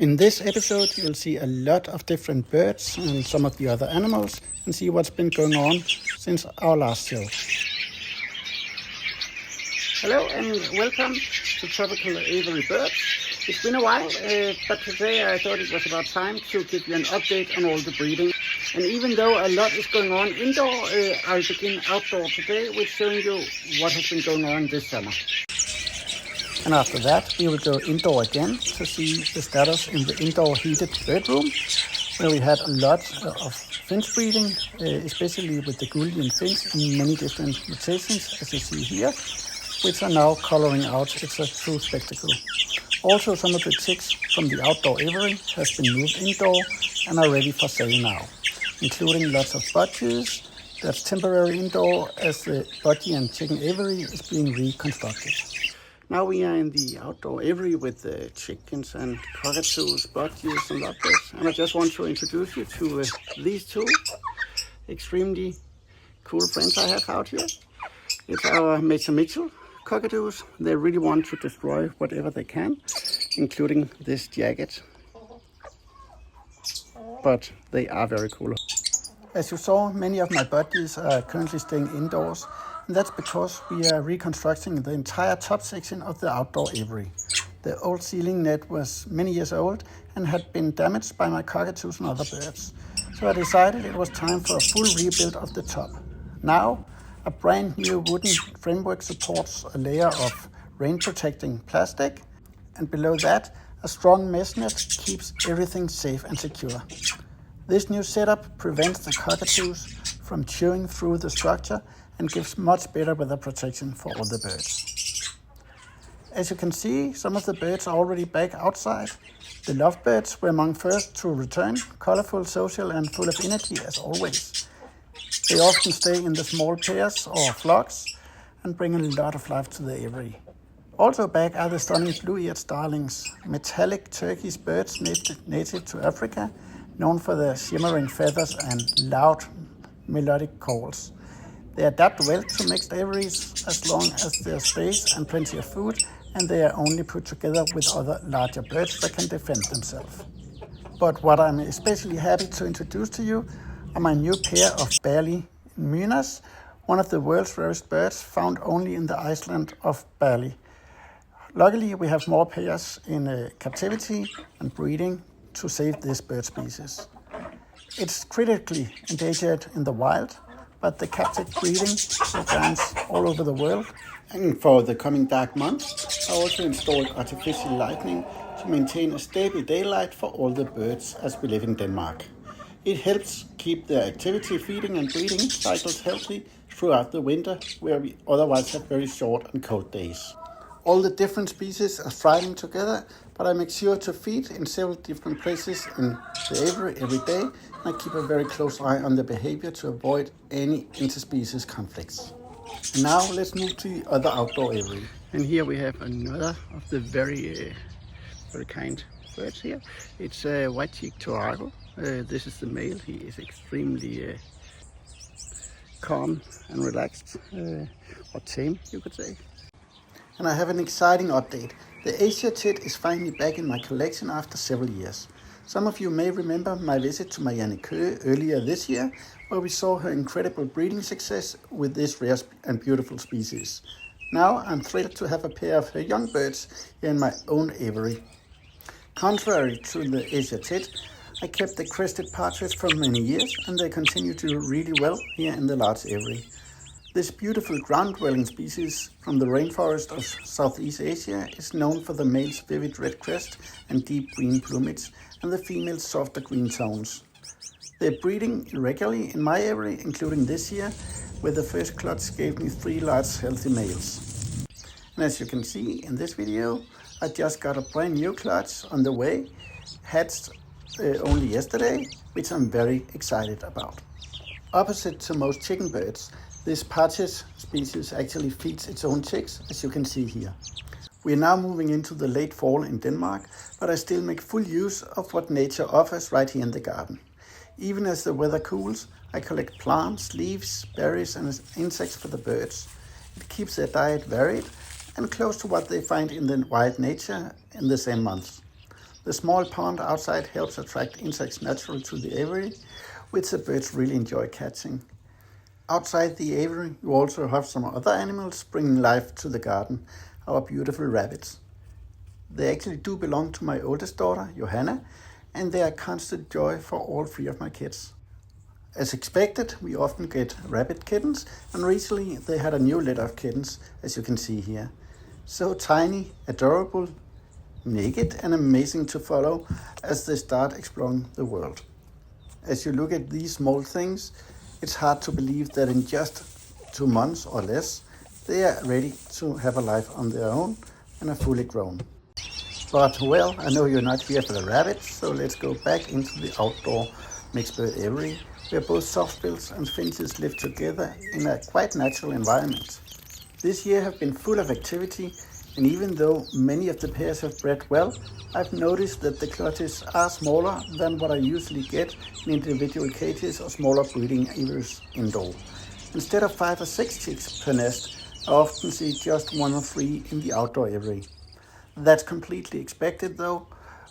In this episode, you'll see a lot of different birds and some of the other animals and see what's been going on since our last show. Hello and welcome to Tropical Aviary Birds. It's been a while, but today I thought it was about time to give you an update on all the breeding. And even though a lot is going on indoor, I'll begin outdoor today with showing you what has been going on this summer. And after that, we will go indoor again to see the status in the indoor heated bird room, where we had a lot of finch breeding, especially with the Gouldian Finch in many different mutations, as you see here, which are now coloring out. It's a true spectacle. Also, some of the chicks from the outdoor aviary has been moved indoor and are ready for sale now, including lots of budgies. That's temporary indoor as the budgie and chicken aviary is being reconstructed. Now we are in the outdoor aviary with the chickens and cockatoos, budgies and lovebirds. And I just want to introduce you to these two extremely cool friends I have out here. It's our Major Mitchell cockatoos. They really want to destroy whatever they can, including this jacket. But they are very cool. As you saw, many of my budgies are currently staying indoors. And that's because we are reconstructing the entire top section of the outdoor aviary. The old ceiling net was many years old and had been damaged by my cockatoos and other birds. So I decided it was time for a full rebuild of the top. Now, a brand new wooden framework supports a layer of rain-protecting plastic, and below that, a strong mesh net keeps everything safe and secure. This new setup prevents the cockatoos from chewing through the structure and gives much better weather protection for all the birds. As you can see, some of the birds are already back outside. The lovebirds were among first to return, colorful, social and full of energy as always. They often stay in the small pairs or flocks and bring a lot of life to the aviary. Also back are the stunning blue-eared starlings, metallic turquoise birds native to Africa, known for their shimmering feathers and loud melodic calls. They adapt well to mixed aviaries as long as there's space and plenty of food, and they are only put together with other larger birds that can defend themselves. But what I'm especially happy to introduce to you are my new pair of Bali Mynas, one of the world's rarest birds found only in the island of Bali. Luckily, we have more pairs in captivity and breeding to save this bird species. It's critically endangered in the wild, but the captive breeding programs all over the world. And for the coming dark months, I also installed artificial lighting to maintain a stable daylight for all the birds as we live in Denmark. It helps keep their activity, feeding and breeding cycles healthy throughout the winter, where we otherwise have very short and cold days. All the different species are thriving together, but I make sure to feed in several different places in the aviary every day, and I keep a very close eye on the behavior to avoid any interspecies conflicts. And now let's move to the other outdoor aviary. And here we have another of the very kind birds here. It's a white-cheeked turago. This is the male. He is extremely calm and relaxed, or tame, you could say. And I have an exciting update. The Azure Tit is finally back in my collection after several years. Some of you may remember my visit to Marianne Køge earlier this year, where we saw her incredible breeding success with this rare and beautiful species. Now I'm thrilled to have a pair of her young birds here in my own aviary. Contrary to the Azure Tit, I kept the Crested Partridge for many years, and they continue to do really well here in the large aviary. This beautiful ground-dwelling species from the rainforest of Southeast Asia is known for the male's vivid red crest and deep green plumage, and the female's softer green tones. They're breeding irregularly in my aviary, including this year, where the first clutch gave me 3 large healthy males. And as you can see in this video, I just got a brand new clutch on the way, hatched only yesterday, which I'm very excited about. Opposite to most chicken birds, this partridge species actually feeds its own chicks, as you can see here. We are now moving into the late fall in Denmark, but I still make full use of what nature offers right here in the garden. Even as the weather cools, I collect plants, leaves, berries and insects for the birds. It keeps their diet varied and close to what they find in the wild nature in the same months. The small pond outside helps attract insects naturally to the aviary, which the birds really enjoy catching. Outside the aviary, you also have some other animals bringing life to the garden, our beautiful rabbits. They actually do belong to my oldest daughter, Johanna, and they are constant joy for all three of my kids. As expected, we often get rabbit kittens, and recently they had a new litter of kittens, as you can see here. So tiny, adorable, naked, and amazing to follow as they start exploring the world. As you look at these small things, it's hard to believe that in just 2 months or less, they are ready to have a life on their own and are fully grown. But well, I know you're not here for the rabbits, so let's go back into the outdoor mixed bird aviary, where both softbills and finches live together in a quite natural environment. This year have been full of activity, and even though many of the pairs have bred well, I've noticed that the clutches are smaller than what I usually get in individual cages or smaller breeding aviaries indoor. Instead of 5 or 6 chicks per nest, I often see just 1 or 3 in the outdoor aviary. That's completely expected though,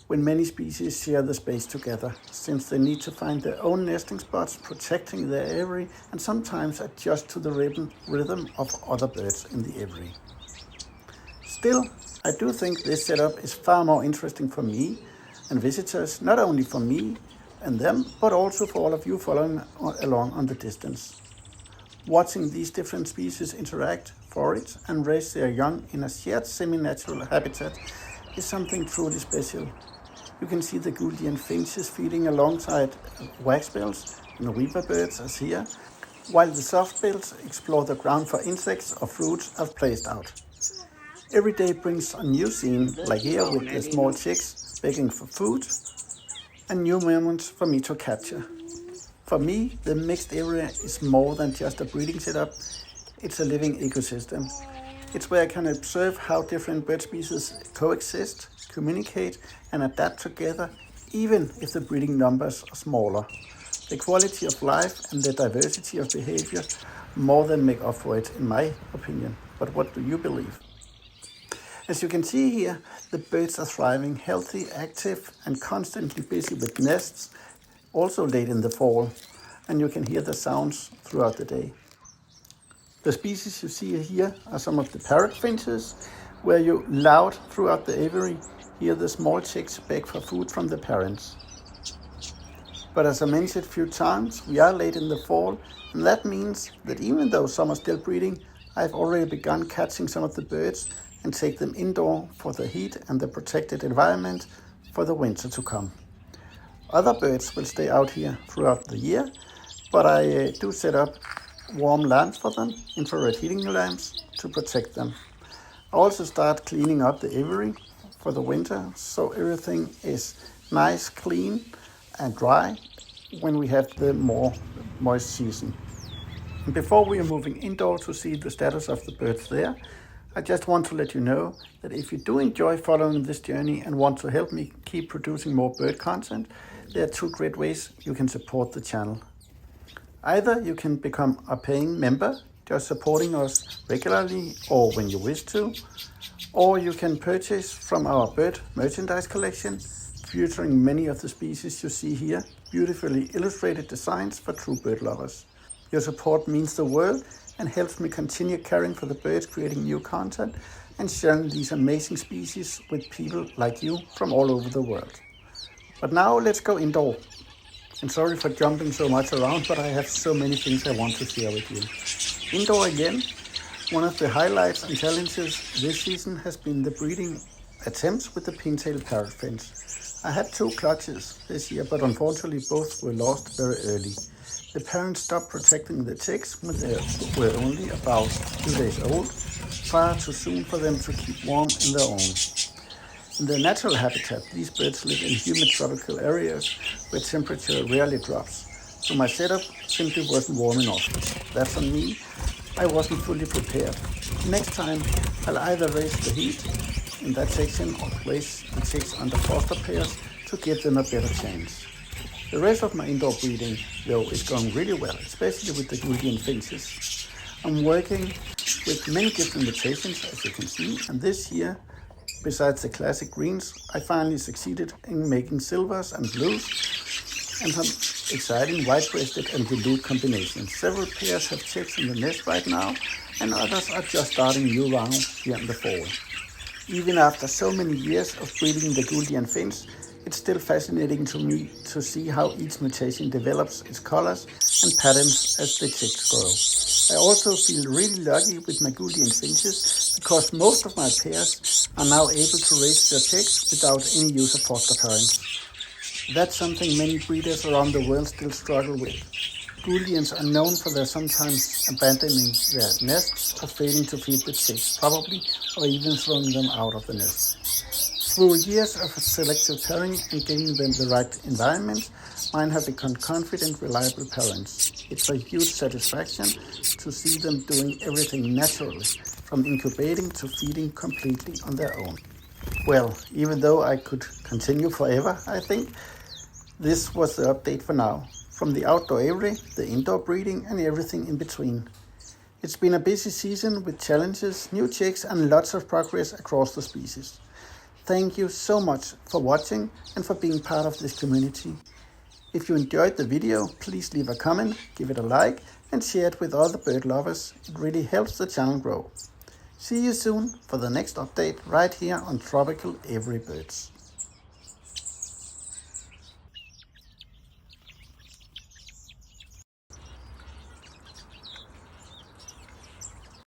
when many species share the space together, since they need to find their own nesting spots, protecting their aviary, and sometimes adjust to the rhythm of other birds in the aviary. Still, I do think this setup is far more interesting for me and visitors, not only for me and them, but also for all of you following along on the distance. Watching these different species interact, forage, and raise their young in a shared semi-natural habitat is something truly special. You can see the Gouldian Finches feeding alongside waxbills and weaver birds as here, while the softbills explore the ground for insects or fruits I've placed out. Every day brings a new scene, like here with the small chicks begging for food, and new moments for me to capture. For me, the mixed area is more than just a breeding setup, it's a living ecosystem. It's where I can observe how different bird species coexist, communicate, and adapt together, even if the breeding numbers are smaller. The quality of life and the diversity of behavior more than make up for it, in my opinion. But what do you believe? As you can see here, the birds are thriving, healthy, active, and constantly busy with nests, also late in the fall, and you can hear the sounds throughout the day. The species you see here are some of the parrotfinches, where you loud throughout the aviary hear the small chicks beg for food from the parents. But as I mentioned a few times, we are late in the fall, and that means that even though some are still breeding, I've already begun catching some of the birds and take them indoor for the heat and the protected environment for the winter to come. Other birds will stay out here throughout the year, but I do set up warm lamps for them, infrared heating lamps, to protect them. I also start cleaning up the aviary for the winter, so everything is nice, clean and dry when we have the more moist season. And before we are moving indoor to see the status of the birds there, I just want to let you know that if you do enjoy following this journey and want to help me keep producing more bird content, there are 2 great ways you can support the channel. Either you can become a paying member, just supporting us regularly or when you wish to, or you can purchase from our bird merchandise collection, featuring many of the species you see here, beautifully illustrated designs for true bird lovers. Your support means the world and helps me continue caring for the birds, creating new content and sharing these amazing species with people like you from all over the world. But now let's go indoor. And sorry for jumping so much around, but I have so many things I want to share with you. Indoor again, one of the highlights and challenges this season has been the breeding attempts with the Pintailed Parrotfinch. I had 2 clutches this year, but unfortunately both were lost very early. The parents stopped protecting the chicks when they were only about 2 days old, far too soon for them to keep warm in their own. In their natural habitat, these birds live in humid tropical areas where temperature rarely drops, so my setup simply wasn't warm enough. That's on me, I wasn't fully prepared. Next time, I'll either raise the heat in that section or place the chicks under foster pairs to give them a better chance. The rest of my indoor breeding, though, is going really well, especially with the Gouldian Finches. I'm working with many different mutations, as you can see, and this year Besides the classic greens, I finally succeeded in making silvers and blues and some exciting white-breasted and veloute combinations. Several pairs have chicks in the nest right now, and others are just starting new rounds here in the fall. Even after so many years of breeding the Gouldian Finch, it's still fascinating to me to see how each mutation develops its colors and patterns as the chicks grow. I also feel really lucky with my Gouldian Finches because most of my pairs are now able to raise their chicks without any use of foster parents. That's something many breeders around the world still struggle with. Gouldians are known for their sometimes abandoning their nests or failing to feed the chicks properly, or even throwing them out of the nest. Through years of selective pairing and giving them the right environment, mine have become confident, reliable parents. It's a huge satisfaction to see them doing everything naturally, from incubating to feeding completely on their own. Well, even though I could continue forever, I think this was the update for now. From the outdoor aviary, the indoor breeding, and everything in between. It's been a busy season with challenges, new chicks, and lots of progress across the species. Thank you so much for watching and for being part of this community. If you enjoyed the video, please leave a comment, give it a like, and share it with other bird lovers. It really helps the channel grow. See you soon for the next update right here on Tropical Aviary Birds.